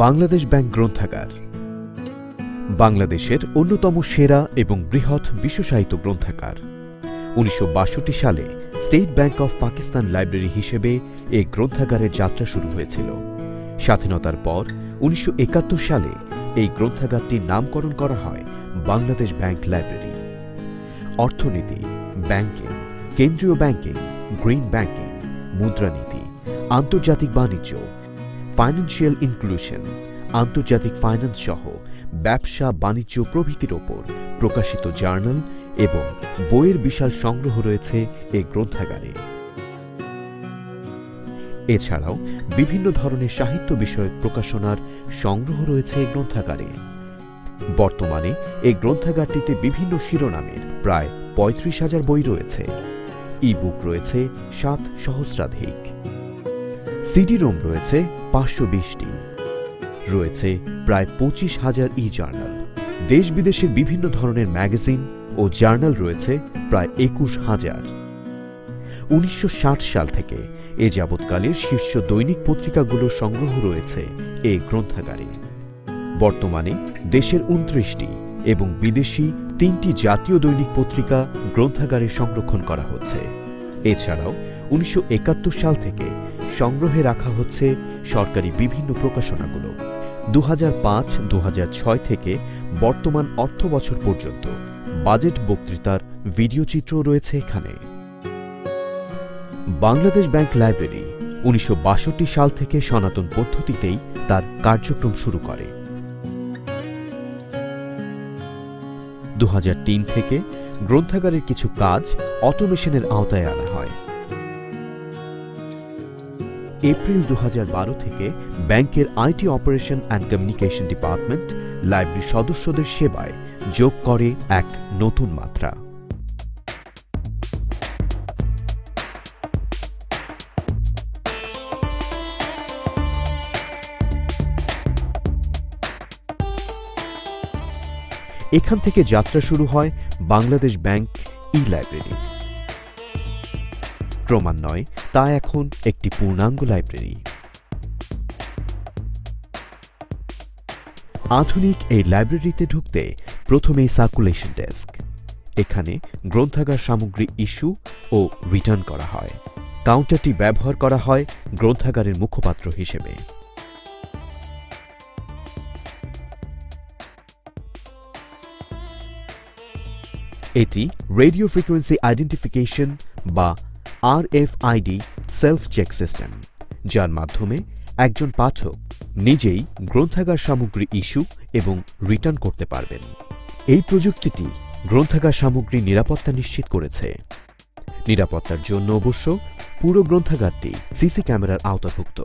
Bangladesh bank গ্রন্থাগার বাংলাদেশের অন্যতম সেরা এবং বৃহৎ বিশ্বসাহিত্য গ্রন্থাগার। ১৯৬২ সালে state bank of Pakistan library হিসেবে এই গ্রন্থাগারের যাত্রা শুরু হয়েছিল। স্বাধীনতার পর ১৯৭১ সালে এই গ্রন্থাগারটির নামকরণ করা হয় বাংলাদেশ ব্যাংক লাইব্রেরি। অর্থনীতি, ব্যাংকিং, কেন্দ্রীয় ব্যাংকিং, গ্রিন ব্যাংকিং, মুদ্রানীতি, আন্তর্জাতিক বাণিজ্য, ফাইন্যান্সিয়াল ইনক্লুশন, আন্তর্জাতিক ফাইন্যান্স সহ ব্যবসা বাণিজ্য প্রভৃতির ওপর প্রকাশিত জার্নাল এবং বইয়ের বিশাল সংগ্রহ রয়েছে এই গ্রন্থাগারে। এছাড়াও বিভিন্ন ধরনের সাহিত্য বিষয়ক প্রকাশনার সংগ্রহ রয়েছে এই গ্রন্থাগারে। বর্তমানে এই গ্রন্থাগারটিতে বিভিন্ন শিরোনামের প্রায় ৩৫,০০০ বই রয়েছে। ই বুক রয়েছে ৭ সহস্রাধিক। সিডি রোম রয়েছে ৫২০টি। রয়েছে প্রায় ২৫,০০০ ই জার্নাল। দেশ বিদেশের বিভিন্ন ধরনের ম্যাগাজিন ও জার্নাল রয়েছে প্রায় ২১,০০০। ১৯৬০ সাল থেকে এ যাবৎকালের শীর্ষ দৈনিক পত্রিকাগুলোর সংগ্রহ রয়েছে এই গ্রন্থাগারে। বর্তমানে দেশের ২৯টি এবং বিদেশি ৩টি জাতীয় দৈনিক পত্রিকা গ্রন্থাগারে সংরক্ষণ করা হচ্ছে। এছাড়াও ১৯৭১ সাল থেকে সংগ্রহে রাখা হচ্ছে সরকারি বিভিন্ন প্রকাশনাগুলো। ২০০৫-২০০৬ থেকে বর্তমান অর্থবছর পর্যন্ত বাজেট বক্তৃতার ভিডিও চিত্র রয়েছে এখানে। বাংলাদেশ ব্যাংক লাইব্রেরি ১৯৬২ সাল থেকে সনাতন পদ্ধতিতেই তার কার্যক্রম শুরু করে। ২০০৩ থেকে গ্রন্থাগারের কিছু কাজ অটোমেশনের আওতায় আনা হয়। এপ্রিল ২০১২ থেকে ব্যাংকের IT operation and communication department লাইব্রেরির সদস্যদের সেবায় যোগ করে এক নতুন মাত্রা। এখান থেকে যাত্রা শুরু হয় বাংলাদেশ ব্যাংক ই লাইব্রেরি। ক্রমান্বয়ে তা এখন একটি পূর্ণাঙ্গ লাইব্রেরি। আধুনিক এই লাইব্রেরিতে ঢুকতে প্রথমেই সার্কুলেশন ডেস্ক। এখানে গ্রন্থাগার সামগ্রী ইস্যু ও রিটার্ন করা হয়। কাউন্টারটি ব্যবহার করা হয় গ্রন্থাগারের মুখপাত্র হিসেবে। এটি রেডিও ফ্রিকোয়েন্সি আইডেন্টিফিকেশন বা RFID সেলফ চেক সিস্টেম, যার মাধ্যমে একজন পাঠক নিজেই গ্রন্থাগার সামগ্রী ইস্যু এবং রিটার্ন করতে পারবেন। এই প্রযুক্তিটি গ্রন্থাগার সামগ্রীর নিরাপত্তা নিশ্চিত করেছে। নিরাপত্তার জন্য অবশ্য পুরো গ্রন্থাগারটি সিসি ক্যামেরার আওতাভুক্ত।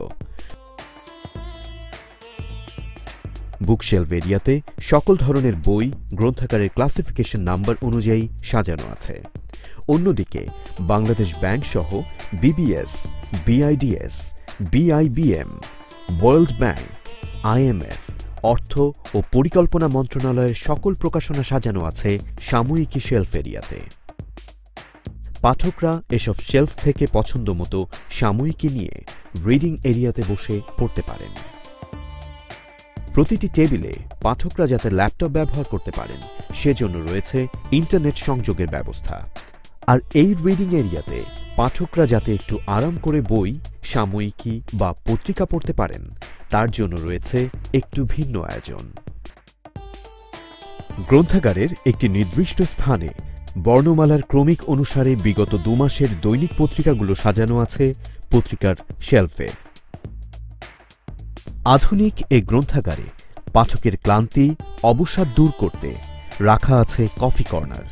বুকশেলফ এরিয়াতে সকল ধরনের বই গ্রন্থাগারের ক্লাসিফিকেশন নাম্বার অনুযায়ী সাজানো আছে। অন্যদিকে বাংলাদেশ ব্যাংক সহ BBS, BIDS, BIBM, world bank, IMF, অর্থ ও পরিকল্পনা মন্ত্রণালয়ের সকল প্রকাশনা সাজানো আছে সাময়িকী শেলফ এরিয়াতে। পাঠকরা এসব শেলফ থেকে পছন্দ মতো সাময়িকী নিয়ে রিডিং এরিয়াতে বসে পড়তে পারেন। প্রতিটি টেবিলে পাঠকরা যাতে ল্যাপটপ ব্যবহার করতে পারেন সেজন্য রয়েছে ইন্টারনেট সংযোগের ব্যবস্থা। আর এই রিডিং এরিয়াতে পাঠকরা যাতে একটু আরাম করে বই, সাময়িকী বা পত্রিকা পড়তে পারেন তার জন্য রয়েছে একটু ভিন্ন আয়োজন। গ্রন্থাগারের একটি নির্দিষ্ট স্থানে বর্ণমালার ক্রমিক অনুসারে বিগত ২ মাসের দৈনিক পত্রিকাগুলো সাজানো আছে পত্রিকার শেলফে। আধুনিক এই গ্রন্থাগারে পাঠকের ক্লান্তি, অবসাদ দূর করতে রাখা আছে কফি কর্নার।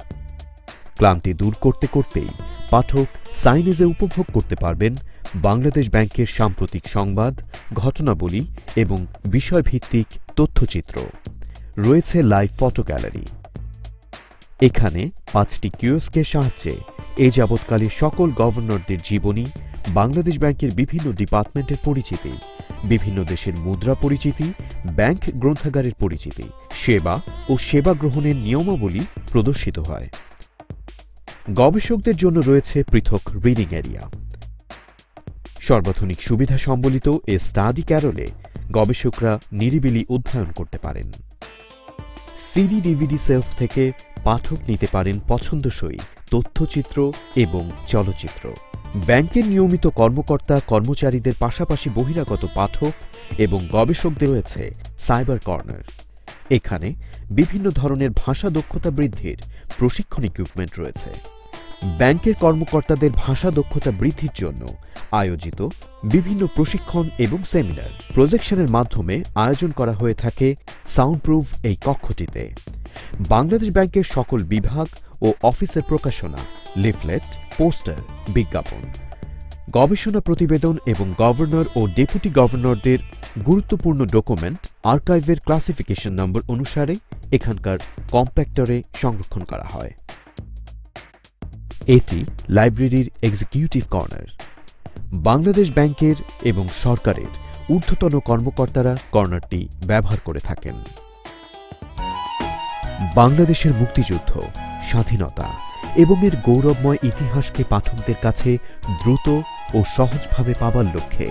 ক্লান্তি দূর করতে করতেই পাঠক সাইনেজে উপভোগ করতে পারবেন বাংলাদেশ ব্যাংকের সাম্প্রতিক সংবাদ, ঘটনাবলী এবং বিষয়ভিত্তিক তথ্যচিত্র। রয়েছে লাইভ ফটো গ্যালারি। এখানে ৫টি কিওস্কের সাহায্যে এ যাবৎকালে সকল গভর্নরদের জীবনী, বাংলাদেশ ব্যাংকের বিভিন্ন ডিপার্টমেন্টের পরিচিতি, বিভিন্ন দেশের মুদ্রা পরিচিতি, ব্যাংক গ্রন্থাগারের পরিচিতি, সেবা ও সেবা গ্রহণের নিয়মাবলী প্রদর্শিত হয়। গবেষকদের জন্য রয়েছে পৃথক রিডিং এরিয়া। সর্বাধুনিক সুবিধা সম্বলিত এ স্টাডি ক্যারলে গবেষকরা নিরিবিলি অধ্যয়ন করতে পারেন। সিডি ডিভিডি সেলফ থেকে পাঠক নিতে পারেন পছন্দসই তথ্যচিত্র এবং চলচ্চিত্র। ব্যাংকের নিয়মিত কর্মকর্তা কর্মচারীদের পাশাপাশি বহিরাগত পাঠক এবং গবেষকদের রয়েছে সাইবার কর্নার। এখানে বিভিন্ন ধরনের ভাষা দক্ষতা বৃদ্ধির প্রশিক্ষণ ইকুইপমেন্ট রয়েছে। ব্যাংকের কর্মকর্তাদের ভাষা দক্ষতা বৃদ্ধির জন্য আয়োজিত বিভিন্ন প্রশিক্ষণ এবং সেমিনার প্রজেকশনের মাধ্যমে আয়োজন করা হয়ে থাকে সাউন্ডপ্রুফ এই কক্ষটিতে। বাংলাদেশ ব্যাংকের সকল বিভাগ ও অফিসের প্রকাশনা, লিফলেট, পোস্টার, বিজ্ঞাপন, গবেষণা প্রতিবেদন এবং গভর্নর ও ডেপুটি গভর্নরদের গুরুত্বপূর্ণ ডকুমেন্ট আর্কাইভের ক্লাসিফিকেশন নম্বর অনুসারে এখানকার কম্প্যাক্টরে সংরক্ষণ করা হয়। এটি লাইব্রেরির এক্সিকিউটিভ কর্নার। বাংলাদেশ ব্যাংকের এবং সরকারের ঊর্ধ্বতন কর্মকর্তারা কর্নারটি ব্যবহার করে থাকেন। বাংলাদেশের মুক্তিযুদ্ধ, স্বাধীনতা এবং এর গৌরবময় ইতিহাসকে পাঠকদের কাছে দ্রুত ও সহজভাবে পাবার লক্ষ্যে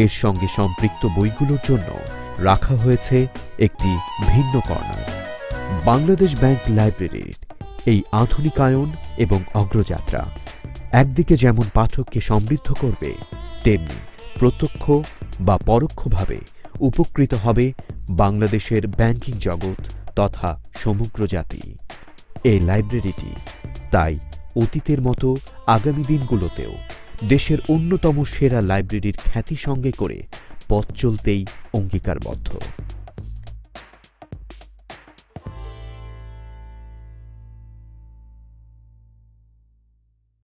এর সঙ্গে সম্পৃক্ত বইগুলোর জন্য রাখা হয়েছে একটি ভিন্ন কর্নার। বাংলাদেশ ব্যাংক লাইব্রেরির এই আধুনিকায়ন এবং অগ্রযাত্রা একদিকে যেমন পাঠককে সমৃদ্ধ করবে, তেমনি প্রত্যক্ষ বা পরোক্ষভাবে উপকৃত হবে বাংলাদেশের ব্যাংকিং জগৎ তথা সমগ্র জাতি। এই লাইব্রেরিটি তাই অতীতের মতো আগামী দিনগুলোতেও দেশের অন্যতম সেরা লাইব্রেরির খ্যাতি সঙ্গে করে পথ চলতেই অঙ্গীকারবদ্ধ।